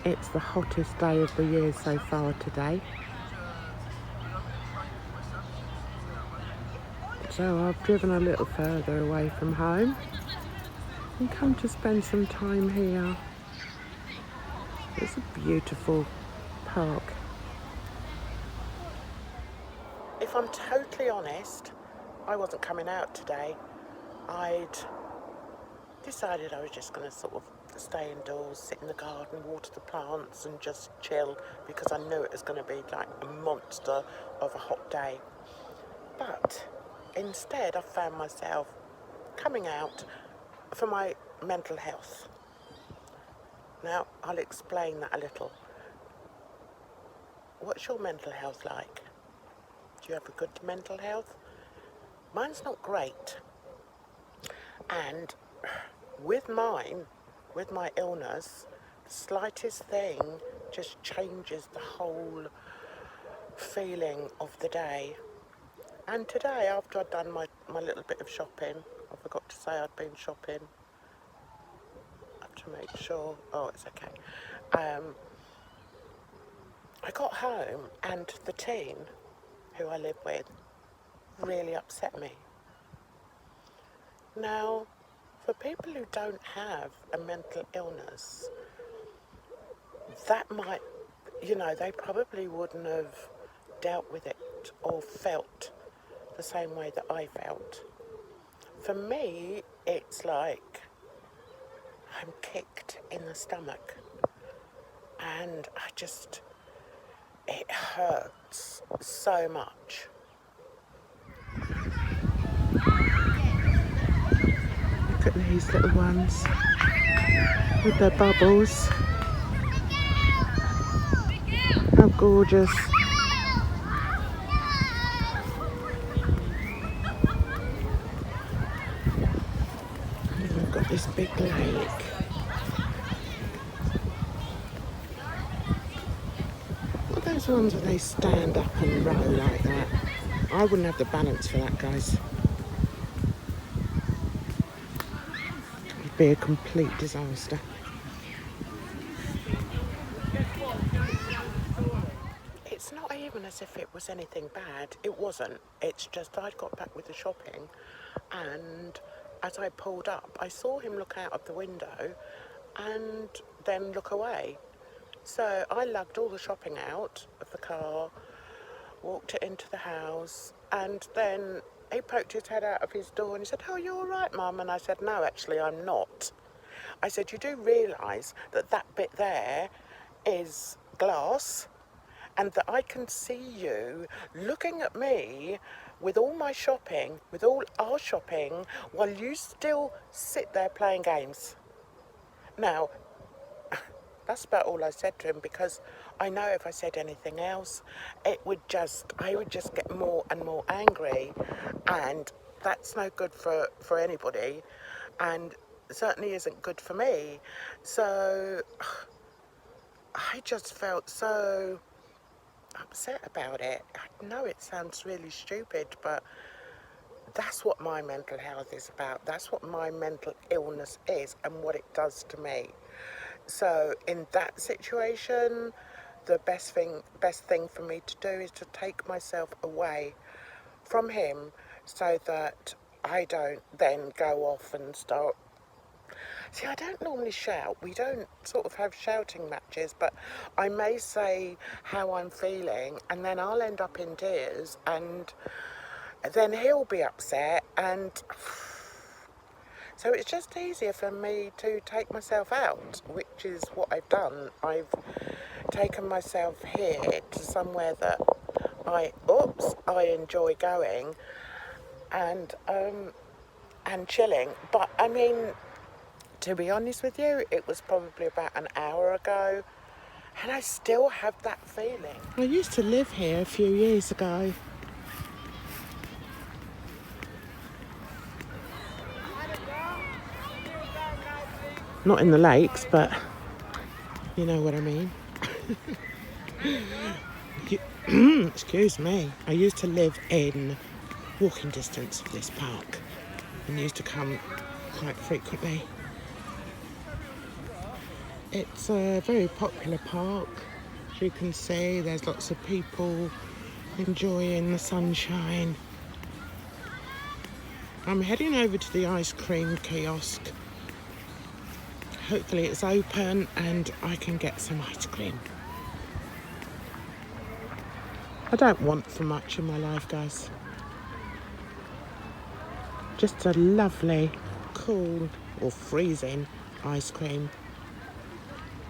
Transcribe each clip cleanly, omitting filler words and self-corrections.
It's the hottest day of the year so far today. So I've driven a little further away from home and come to spend some time here. It's a beautiful park. If I'm totally honest, I wasn't coming out today. I'd decided I was just going to sort of stay indoors, sit in the garden, water the plants and just chill because I knew it was going to be like a monster of a hot day. But instead I found myself coming out for my mental health. Now, I'll explain that a little. What's your mental health like? Do you have a good mental health? Mine's not great. And with my illness, the slightest thing just changes the whole feeling of the day. And today, after I'd done my little bit of shopping, I forgot to say I'd been shopping. I have to make sure. Oh, it's okay. I got home and the teen who I live with really upset me. Now, for people who don't have a mental illness, that might, they probably wouldn't have dealt with it or felt the same way that I felt. For me, it's like I'm kicked in the stomach and it hurts so much. Look at these little ones with their bubbles. How gorgeous. And then we've got this big lake. What are those ones where they stand up and row like that? I wouldn't have the balance for that, guys. It would be a complete disaster. It's not even as if it was anything bad. It wasn't. It's just I'd got back with the shopping and as I pulled up, I saw him look out of the window and then look away. So I lugged all the shopping out of the car, walked it into the house, and then he poked his head out of his door and he said, "Oh, you all right, Mum?" And I said, "No, actually, I'm not." I said, "You do realise that bit there is glass and that I can see you looking at me with all my shopping, with all our shopping, while you still sit there playing games." Now, that's about all I said to him because I know if I said anything else, I would just get more and more angry, and that's no good for anybody, and certainly isn't good for me. So I just felt so upset about it. I know it sounds really stupid, but that's what my mental health is about. That's what my mental illness is and what it does to me. So in that situation, the best thing for me to do is to take myself away from him so that I don't then go off and start. See, I don't normally shout. We don't sort of have shouting matches, but I may say how I'm feeling and then I'll end up in tears and then he'll be upset, and so it's just easier for me to take myself out, which is what I've done. I've taken myself here to somewhere that I enjoy going and chilling. But I mean, to be honest with you, it was probably about an hour ago and I still have that feeling. I used to live here a few years ago. Not in the lakes, but you know what I mean. Excuse me. I used to live in walking distance of this park and used to come quite frequently. It's a very popular park. As you can see, there's lots of people enjoying the sunshine. I'm heading over to the ice cream kiosk. Hopefully it's open and I can get some ice cream. I don't want for much in my life, guys. Just a lovely, cool or freezing ice cream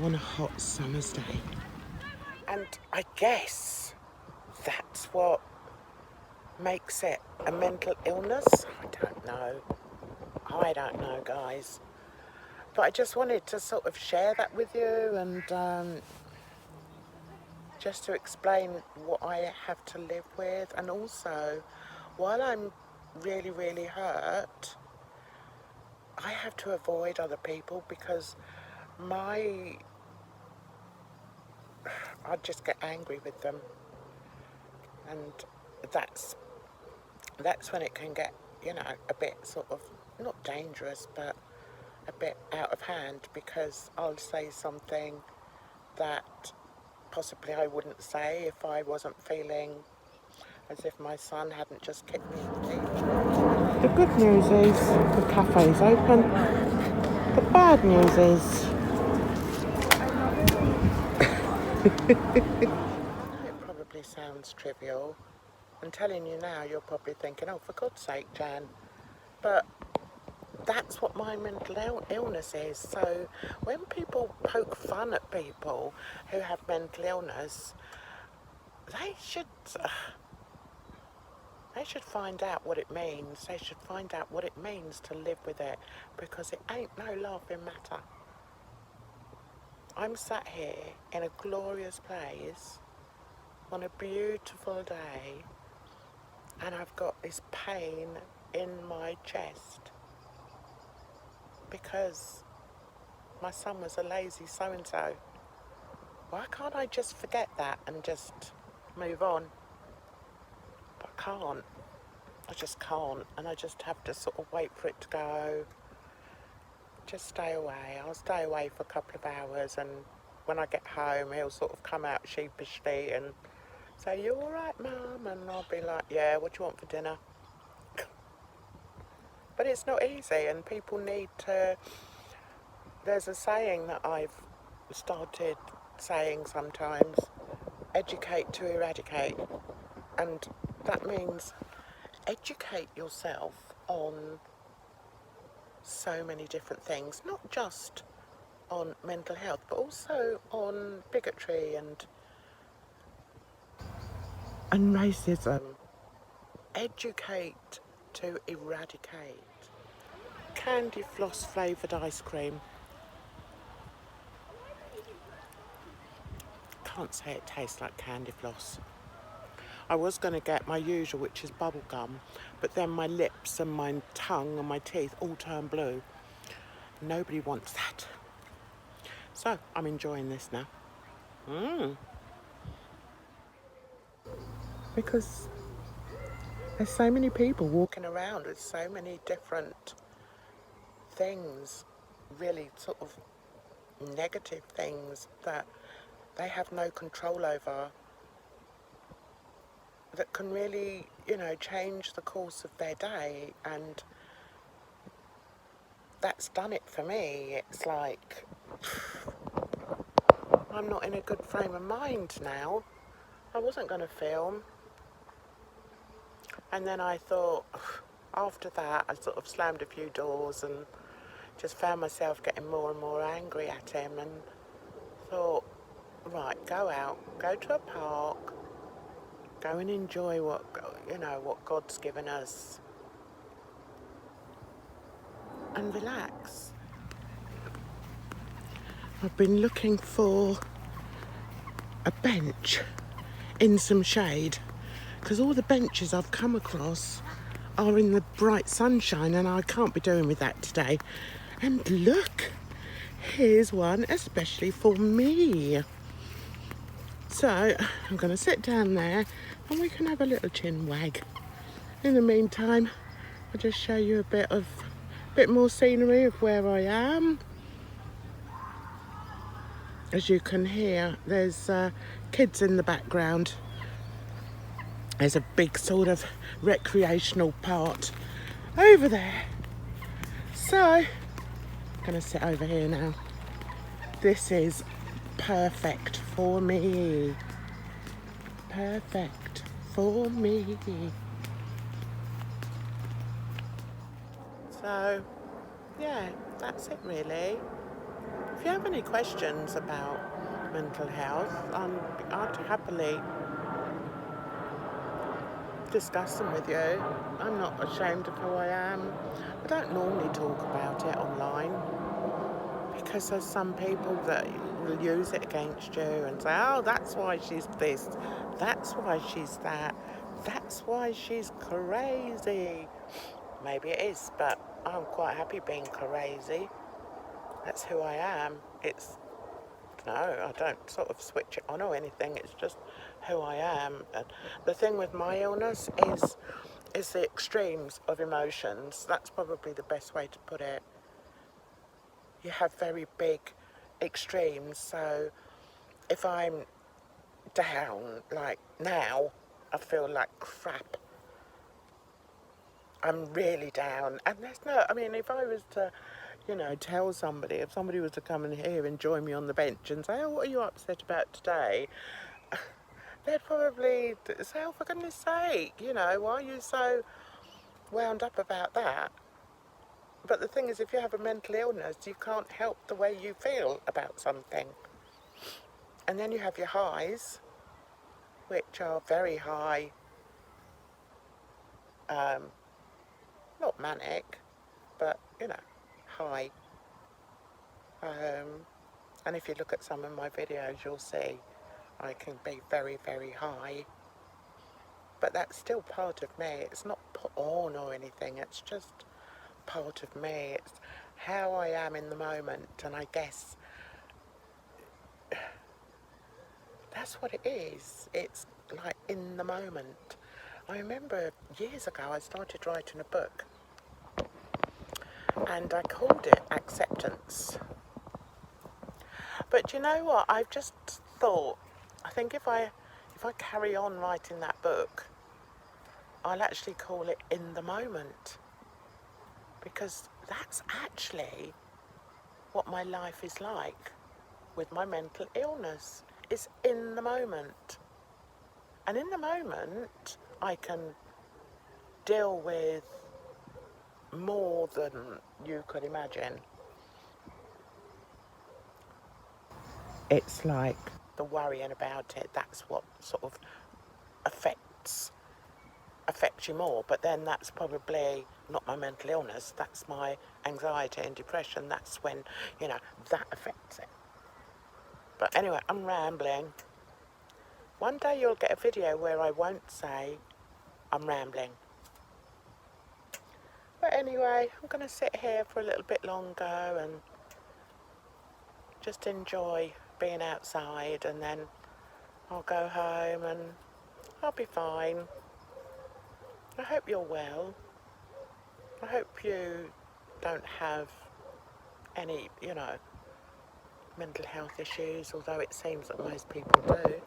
on a hot summer's day. And I guess that's what makes it a mental illness. I don't know, guys. But I just wanted to sort of share that with you and just to explain what I have to live with. And also, while I'm really, really hurt, I have to avoid other people because I just get angry with them. And that's when it can get, a bit sort of, not dangerous, but a bit out of hand, because I'll say something that possibly I wouldn't say if I wasn't feeling as if my son hadn't just kicked me in the teeth. The good news is the cafe's open. The bad news is it probably sounds trivial. I'm telling you now, you're probably thinking, oh, for God's sake, Jan. But that's what my mental illness is. So when people poke fun at people who have mental illness, they should find out what it means. They should find out what it means to live with it, because it ain't no laughing matter. I'm sat here in a glorious place on a beautiful day, and I've got this pain in my chest because my son was a lazy so-and-so. Why can't I just forget that and just move on? But I can't. I just can't, and I just have to sort of wait for it to go. Just stay away. I'll stay away for a couple of hours, and when I get home, he'll sort of come out sheepishly and say, "You all right, Mum?" And I'll be like, "Yeah, what do you want for dinner?" But it's not easy, and people need to... There's a saying that I've started saying sometimes, educate to eradicate. And that means educate yourself on so many different things, not just on mental health, but also on bigotry and racism. Educate to eradicate. Candy floss flavoured ice cream. Can't say it tastes like candy floss. I was going to get my usual, which is bubble gum, but then my lips and my tongue and my teeth all turn blue. Nobody wants that. So I'm enjoying this now. Because there's so many people walking around with so many different things, really sort of negative things that they have no control over, that can really, change the course of their day. And that's done it for me. It's like, I'm not in a good frame of mind now. I wasn't going to film. And then I thought, after that, I sort of slammed a few doors and just found myself getting more and more angry at him, and thought, right, go out, go to a park, go and enjoy what God's given us, and relax. I've been looking for a bench in some shade, because all the benches I've come across are in the bright sunshine, and I can't be doing with that today. And look, here's one especially for me. So I'm going to sit down there and we can have a little chin wag. In the meantime, I'll just show you a bit more scenery of where I am. as you can hear, there's kids in the background. There's a big sort of recreational part over there. So, I'm going to sit over here now. This is perfect for me. Perfect for me. So, yeah, that's it really. If you have any questions about mental health, I'd happily discuss them with you. I'm not ashamed of who I am. I don't normally talk about it online because there's some people that will use it against you and say, oh, that's why she's this, that's why she's that, that's why she's crazy. Maybe it is, but I'm quite happy being crazy. That's who I am. No, I don't sort of switch it on or anything. It's just who I am. And the thing with my illness is the extremes of emotions. That's probably the best way to put it. You have very big extremes. So if I'm down, like now, I feel like crap. I'm really down. And there's no, I mean, if I was to, tell somebody, if somebody was to come in here and join me on the bench and say, oh, what are you upset about today? They'd probably say, oh, for goodness sake, why are you so wound up about that? But the thing is, if you have a mental illness, you can't help the way you feel about something. And then you have your highs, which are very high, not manic, but, high. And if you look at some of my videos, you'll see I can be very, very high. But that's still part of me. It's not put on or anything. It's just part of me. It's how I am in the moment. And I guess that's what it is. It's like in the moment. I remember years ago I started writing a book. And I called it Acceptance. But you know what? I've just thought, I think if I carry on writing that book, I'll actually call it In the Moment. Because that's actually what my life is like with my mental illness. It's in the moment. And in the moment, I can deal with more than you could imagine. It's like the worrying about it, that's what sort of affects you more. But then that's probably not my mental illness, that's my anxiety and depression. That's when, that affects it. But anyway, I'm rambling. One day you'll get a video where I won't say I'm rambling. But anyway, I'm going to sit here for a little bit longer and just enjoy being outside, and then I'll go home and I'll be fine. I hope you're well. I hope you don't have any, mental health issues, although it seems that most people do.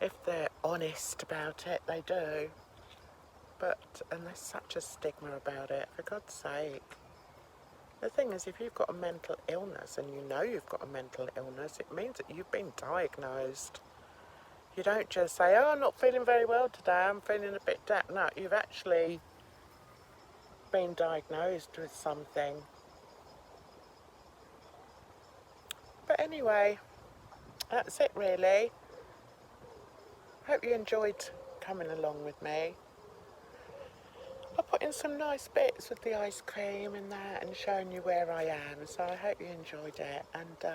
If they're honest about it, they do. And there's such a stigma about it, for God's sake. The thing is, if you've got a mental illness and you know you've got a mental illness, it means that you've been diagnosed. You don't just say, oh, I'm not feeling very well today, I'm feeling a bit down. No, you've actually been diagnosed with something. But anyway, that's it really. Hope you enjoyed coming along with me. I put in some nice bits with the ice cream and that and showing you where I am. So I hope you enjoyed it. And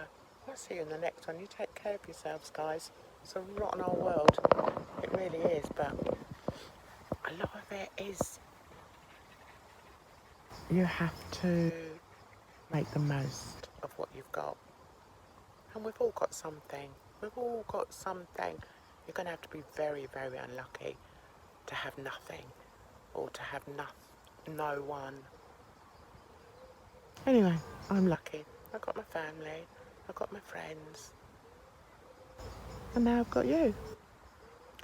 I'll see you in the next one. You take care of yourselves, guys. It's a rotten old world. It really is. But a lot of it is you have to make the most of what you've got. And we've all got something. We've all got something. You're going to have to be very, very unlucky to have nothing. Or to have no one. Anyway, I'm lucky. I've got my family. I've got my friends. And now I've got you.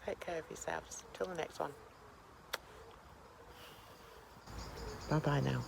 Take care of yourselves. Till the next one. Bye bye now.